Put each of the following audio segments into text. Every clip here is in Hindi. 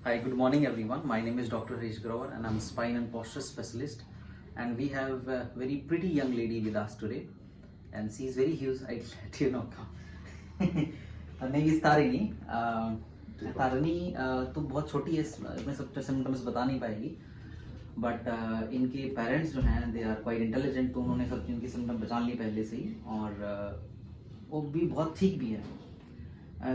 Hi, good morning everyone. My name is Dr. Harish Grover and I'm a spine and posture specialist. And we have a very pretty young lady with us today. And she is very huge. I let you know. Her name is Tarini. Tarini तो बहुत छोटी है, इसमें सब सिम्टम्स बता नहीं पाएगी. बट इनके पेरेंट्स जो हैं दे आर क्वाइट इंटेलिजेंट, तो उन्होंने सब इनकी सिम्टम पहचान ली पहले से ही. और वो भी बहुत ठीक भी है.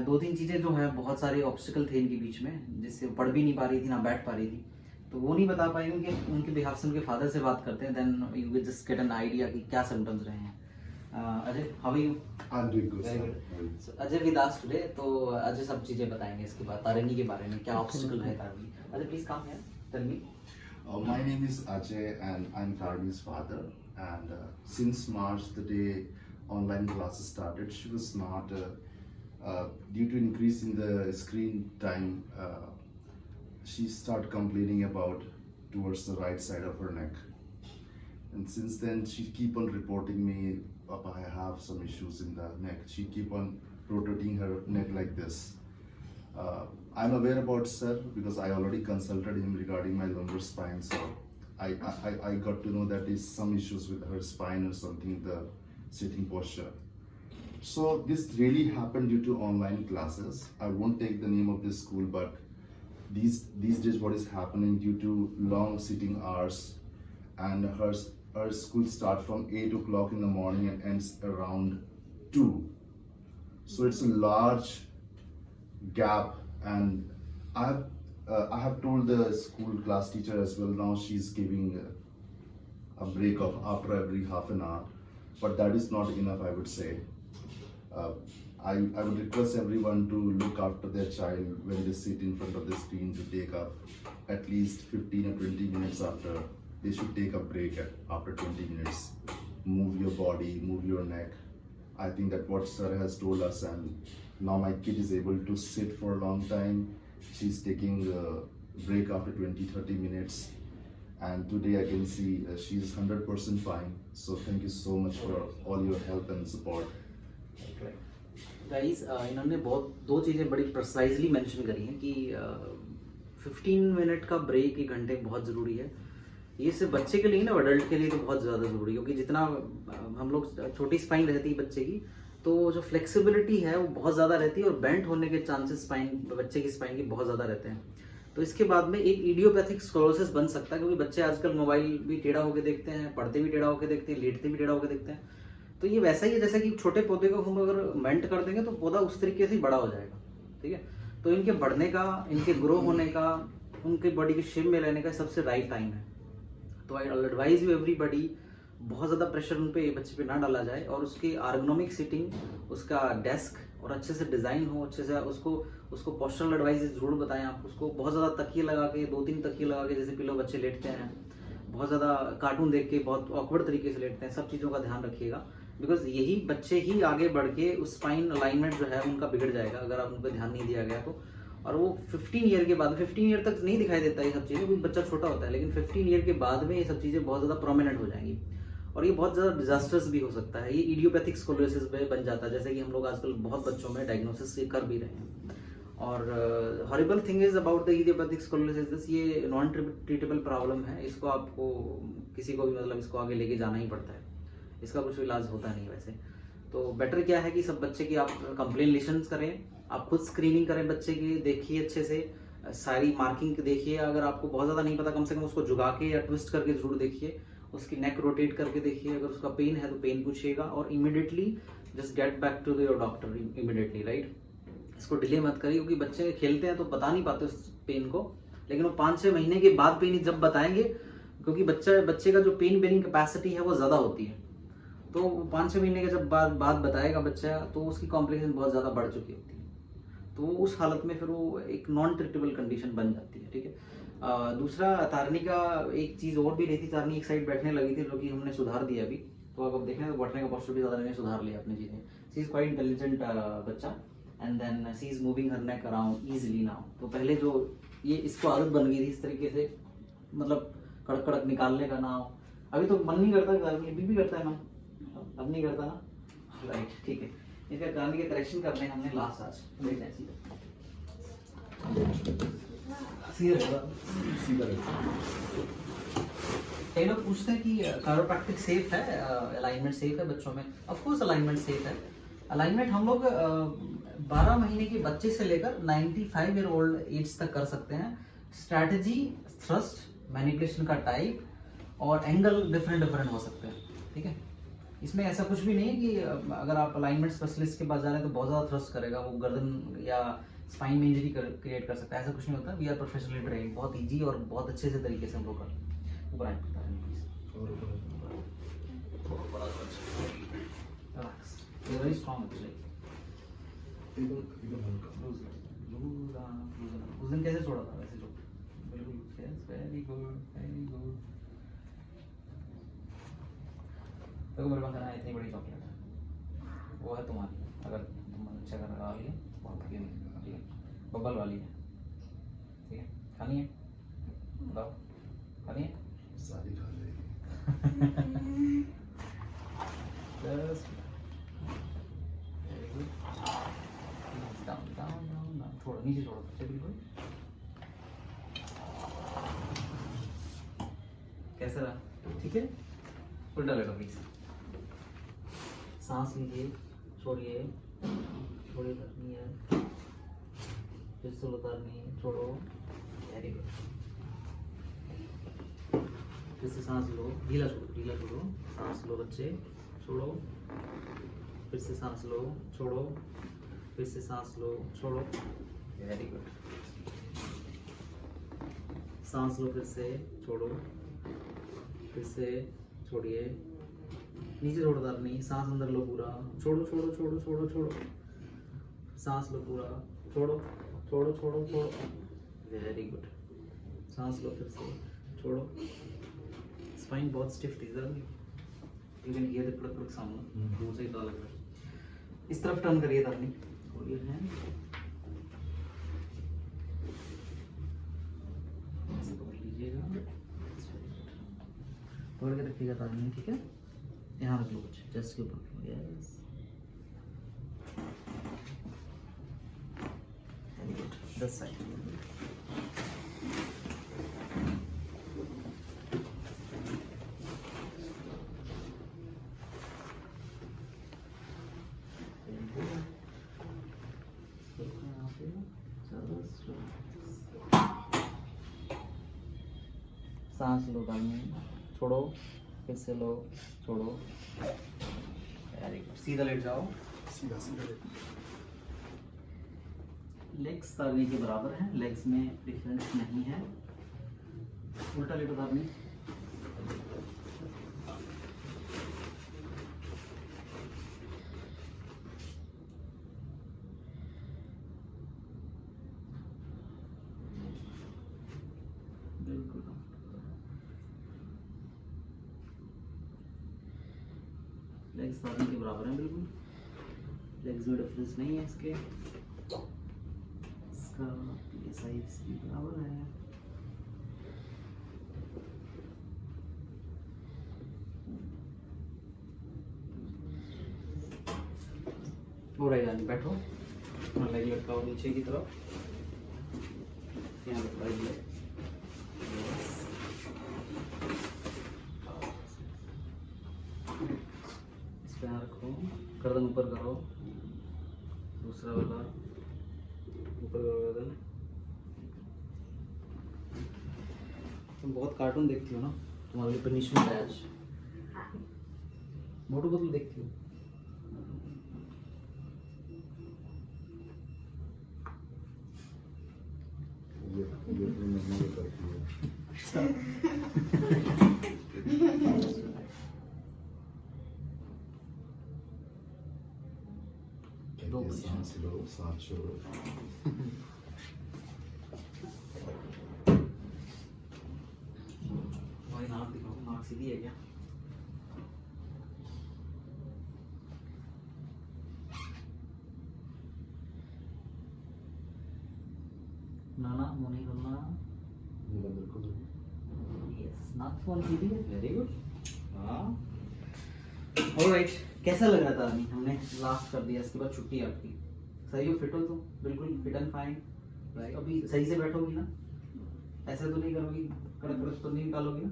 दो तीन चीज़ें जो है, बहुत सारे ऑब्स्टिकल थे इनके बीच में, जिससे वो पढ़ भी नहीं पा रही थी ना बैठ पा रही थी. तो वो नहीं बता पाई. उनके बिहाफ से उनके फादर से बात करते हैं, then you will just get an idea कि क्या सिम्टम्स रहे हैं. Ajay, how are you? I'm doing good, Very sir. good. Ajay with us today. तो अजय सब चीज़ें बताएंगे इसके बाद तारिणी के बारे में, क्या ऑब्स्टिकल है Tarini. Ajay please come here, tell me. My name is Ajay and I'm Tarini's father. And since March, the day online classes started, she was not, due to increase in the screen time, she started complaining about towards the right side of her neck. And since then, she keep on reporting me, Papa, I have some issues in the neck. She keep on rotating her neck like this. I'm aware about sir because I already consulted him regarding my lumbar spine. So I got to know that is some issues with her spine or something, the sitting posture. So this really happened due to online classes. I won't take the name of this school, but these days what is happening due to long sitting hours, and her school start from 8 o'clock in the morning and ends around 2. So it's a large gap, and I have told the school class teacher as well. Now she's giving a break of after every half an hour, but that is not enough, I would say. I would request everyone to look after their child when they sit in front of the screen, to take up at least 15 or 20 minutes after. They should take a break after 20 minutes. Move your body, move your neck. I think that what sir has told us, and now my kid is able to sit for a long time. She's taking a break after 20-30 minutes. And today I can see she's 100% fine. So thank you so much for all your help and support. Guys, इन्होंने बहुत दो चीज़ें बड़ी प्रिसाइजली मेंशन करी हैं कि 15 मिनट का ब्रेक, 1 घंटे बहुत ज़रूरी है. ये सिर्फ बच्चे के लिए ना, अडल्ट के लिए तो बहुत ज़्यादा ज़रूरी है. क्योंकि जितना हम लोग छोटी स्पाइन रहती है बच्चे की, तो जो फ्लेक्सिबिलिटी है वो बहुत ज़्यादा रहती है, और बेंट होने के चांसेस बच्चे की स्पाइन की बहुत ज़्यादा रहते हैं. तो इसके बाद में एक इडियोपैथिक स्क्लेरोसिस बन सकता है, क्योंकि बच्चे आजकल मोबाइल भी टेढ़ा होकर देखते हैं, पढ़ते भी टेढ़ा होकर देखते हैं, लेटते भी टेढ़ा होकर देखते हैं. तो ये वैसा ही है जैसा कि छोटे पौधे को हम अगर मेंट कर देंगे तो पौधा उस तरीके से ही बड़ा हो जाएगा. ठीक है. तो इनके बढ़ने का, इनके ग्रो होने का, उनके बॉडी के शेप में रहने का सबसे राइट टाइम है. तो आई एडवाइज यू एवरीबडी, बहुत ज़्यादा प्रेशर उन पे बच्चे पे ना डाला जाए, और उसकी आर्गोनॉमिक सिटिंग, उसका डेस्क और अच्छे से डिज़ाइन हो, अच्छे से उसको पोस्चरल एडवाइस जरूर बताएं आप उसको. बहुत ज़्यादा तकिए लगा के, 2-3 तकिए लगा के जैसे पिलो बच्चे लेटते हैं, बहुत ज़्यादा कार्टून देख के बहुत ऑकवर्ड तरीके से लेटते हैं, सब चीज़ों का ध्यान रखिएगा. बिकॉज यही बच्चे ही आगे बढ़ के उस स्पाइन अलाइनमेंट जो है उनका बिगड़ जाएगा अगर आप उन पर ध्यान नहीं दिया गया तो. और वो 15 ईयर के बाद, 15 ईयर तक नहीं दिखाई देता ये सब चीज़ें, क्योंकि बच्चा छोटा होता है, लेकिन 15 ईयर के बाद में ये सब चीज़ें बहुत ज़्यादा प्रोमिनेंट हो जाएंगी, और ये बहुत ज़्यादा डिजास्टर्स भी हो सकता है. ये इडियोपैथिक स्क्लेरोसिस में बन जाता है, जैसे कि हम लोग आजकल बहुत बच्चों में डायग्नोसिस कर भी रहे हैं. और horrible thing is about the idiopathic sclerosis, ये नॉन ट्रीटेबल प्रॉब्लम है. इसको आपको किसी को भी मतलब इसको आगे लेके जाना ही पड़ता है, इसका कुछ इलाज होता नहीं वैसे. तो बेटर क्या है कि सब बच्चे की आप कंप्लेन लिसन करें, आप खुद स्क्रीनिंग करें बच्चे की, देखिए अच्छे से सारी मार्किंग देखिए. अगर आपको बहुत ज़्यादा नहीं पता, कम से कम उसको झुका के या ट्विस्ट करके जरूर देखिए, उसकी नेक रोटेट करके देखिए. अगर उसका पेन है तो पेन पूछिएगा, और immediately just get back to your doctor immediately, right. इसको डिले मत करिए, क्योंकि बच्चे खेलते हैं तो बता नहीं पाते उस पेन को, लेकिन वो 5-6 महीने के बाद पेन जब बताएंगे, क्योंकि बच्चे का जो पेन बेरिंग कैपेसिटी है वो ज़्यादा होती है. तो 5-6 महीने के जब बाद बताएगा बच्चा, तो उसकी कॉम्प्लिकेशन बहुत ज़्यादा बढ़ चुकी होती है. तो उस हालत में फिर वो एक नॉन ट्रीटेबल कंडीशन बन जाती है. ठीक है. दूसरा, तारिणी का एक चीज़ और भी रही थी. तारिणी एक साइड बैठने लगी थी, जो कि हमने सुधार दिया अभी. तो अब देखें तो बैठने का पोस्चर भी ज़्यादा मैंने सुधार लिया अपनी चीज़ें. शी इज़ क्वाइट इंटेलिजेंट बच्चा, and then she is moving her neck around easily now. तो पहले जो ये इसको आदत बन गई थी इस तरीके से, मतलब कड़क कड़क निकालने का ना हो. अभी तो मन नहीं करता, तारिणी भी करता है ना, अब नहीं करता ना, राइट. ठीक है. इसका गाने के करेक्शन करने हमने लास्ट आज देख ऐसी. सीधा रहेगा। सीधा रहता कई लोग पूछते हैं कि कायरोप्रैक्टिक सेफ है, अलाइनमेंट सेफ है बच्चों में। ऑफ कोर्स अलाइनमेंट सेफ है। अलाइनमेंट हम लोग 12 महीने के बच्चे से लेकर 95 ईयर ओल्ड एज तक कर सकते हैं। स्ट्रैटेजी, थ्रस्ट, मैनिपुलेशन का टाइप और एंगल डिफरेंट हो सकते हैं, ठीक है। इसमें ऐसा कुछ भी नहीं है कि अगर आप अलाइनमेंट स्पेशलिस्ट के पास जा रहे हैं तो बहुत ज़्यादा थ्रस्ट करेगा, वो गर्दन या स्पाइन में इंजरी क्रिएट कर सकता है। ऐसा कुछ नहीं होता। वी आर प्रोफेशनली ट्रेन, बहुत ईजी और बहुत अच्छे से तरीके से हम लोग करते हैं। ऊपर आए और रिलैक्स, वेरी स्ट्रांग एक्चुअली। एकदम हल्का उस दिन कैसे छोड़ा था वैसे जो बिल्कुल। Very good, very good. देखो मेरे पास है इतनी बड़ी चॉकलेट है, वो है तुम्हारी। अगर तुम अच्छा कर लगा लिया तो आपकी है, ठीक है। बबल वाली है, ठीक है। खानी है? बताओ, खानी है? सारी खा लेगी। थोड़ा नीचे छोड़ो बच्चे, बिल्कुल। कैसा रहा? ठीक है। उल्टा लेटो प्लीज। सांस लीजिए, छोड़िए, छोड़िए, करनी है, फिर से उतारनी है, छोड़ो। Very good. फिर से सांस लो, ढीला छोड़ो, सांस लो बच्चे, छोड़ो, फिर से सांस लो, छोड़ो, फिर से सांस लो, छोड़ो। Very good. सांस लो, फिर से छोड़ो, फिर से छोड़िए, नीचे छोड़ नहीं, सांस अंदर लो पूरा, छोड़ो छोड़ो छोड़ो छोड़ो छोड़ो, सांस लो पूरा, छोड़ो छोड़ो छोड़ो छोड़ो। Very good. सांस लो, फिर से छोड़ो। स्पाइन बहुत स्टिफ थी sir, you can hear the click click sound, दूर से ही पता लग रहा है। इस तरफ टर्न करिए अपनी, खोलिए हैंड, ऐसे पकड़ लीजिएगा, पकड़ के रखिएगा ताली, ठीक है। यहाँ रख लो कुछ, चेस्ट के ऊपर, yes, very good. This side, सांस लो, दाहिने छोड़ो, फिर से लो, छोड़ो। Very good. सीधा लेट जाओ, सीधा सीधा लेग्स तारने के बराबर हैं, लेग्स में डिफरेंस नहीं है। उल्टा लेटो तारने, बिल्कुल। लेग्स तारने के बराबर हैं बिल्कुल, लेग्स में डिफरेंस नहीं है इसके, इसका ये साइज इसकी बराबर है। हो रहा है, बैठो, लेग लटकाओ नीचे की तरफ, यहाँ लटकाइए, इस पे यहाँ रखो, गर्दन ऊपर करो, दूसरा वाला ऊपर करो गर्दन। तुम बहुत कार्टून देखती हो ना, तुम्हारे लिए पनिशमेंट है आज। मोटू पतलू देखती हो? ये तो मम्मी करती है। दो सांस लो, सांस छोड़ो। भाई नाक दिखाओ, नाक सीधी है क्या? नाना मुंह नहीं खोलना, यस, नाक कौन सीधी है, वेरी गुड। हाँ, ऑलराइट। कैसा लग रहा था अभी? हमने लास्ट कर दिया, इसके बाद छुट्टी आपकी। सही हो, फिट हो तुम? बिल्कुल फिट एंड फाइन, राइट। अभी सही से बैठोगी ना? ऐसे तो नहीं करोगी, कड़क कड़क तो नहीं निकालोगी ना?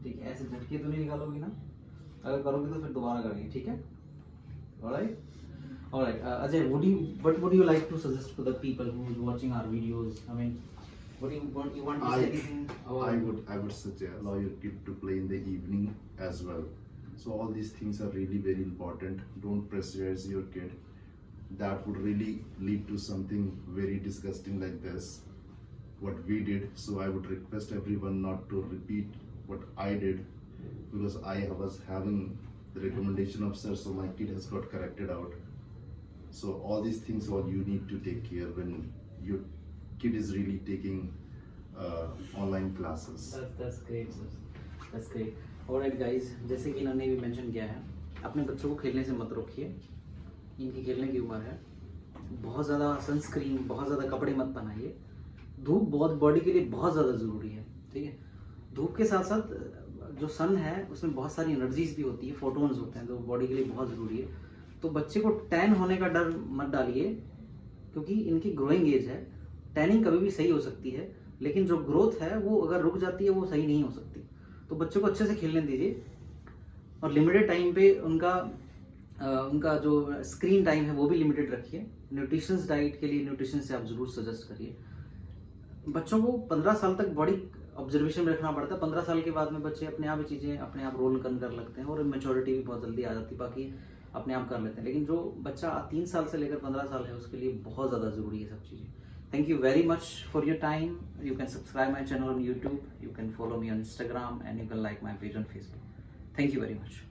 ठीक है, ऐसे झटके तो नहीं निकालोगी ना? अगर करोगे तो फिर दोबारा करेंगे, ठीक है? Alright, alright. Ajay, what would you like to suggest to the people who is watching our videos? I mean, what do you want to say anything? I would suggest allow your kid to play in the evening as well. So all these things are really very important. Don't pressurize your kid. That would really lead to something very disgusting like this, what we did. So I would request everyone not to repeat what I did, because I was having the recommendation of sir, so my kid has got corrected out. So all these things what you need to take care when your kid is really taking online classes. That's great, sir. That's great. Alright guys, जैसे कि इन्होंने भी मेंशन किया है, अपने बच्चों को खेलने से मत रोकिए, इनकी खेलने की उम्र है। बहुत ज़्यादा सनस्क्रीन, बहुत ज़्यादा कपड़े मत पहनाइए। धूप बहुत बॉडी के लिए बहुत ज़्यादा ज़रूरी है, ठीक है? धूप के साथ साथ जो सन है उसमें बहुत सारी एनर्जीज भी होती है, फोटोन्स होते हैं जो बॉडी के लिए बहुत ज़रूरी है। तो बच्चे को टैन होने का डर मत डालिए, क्योंकि इनकी ग्रोइंग एज है। टैनिंग कभी भी सही हो सकती है, लेकिन जो ग्रोथ है वो अगर रुक जाती है वो सही नहीं हो सकती। तो बच्चों को अच्छे से खेलने दीजिए और लिमिटेड टाइम पे उनका जो स्क्रीन टाइम है वो भी लिमिटेड रखिए। न्यूट्रिशंस डाइट के लिए न्यूट्रिशन से आप ज़रूर सजेस्ट करिए। बच्चों को 15 साल तक बॉडी ऑब्जर्वेशन में रखना पड़ता है। 15 साल के बाद में बच्चे अपने आप ही चीज़ें अपने आप रोल कर लगते हैं और मेच्योरिटी भी बहुत जल्दी आ जाती है, बाकी अपने आप कर लेते हैं। लेकिन जो बच्चा 3 साल से लेकर 15 साल है उसके लिए बहुत ज़्यादा ज़रूरी है सब चीज़ें। Thank you very much for your time. You can subscribe my channel on YouTube. You can follow me on Instagram and you can like my page on Facebook. Thank you very much.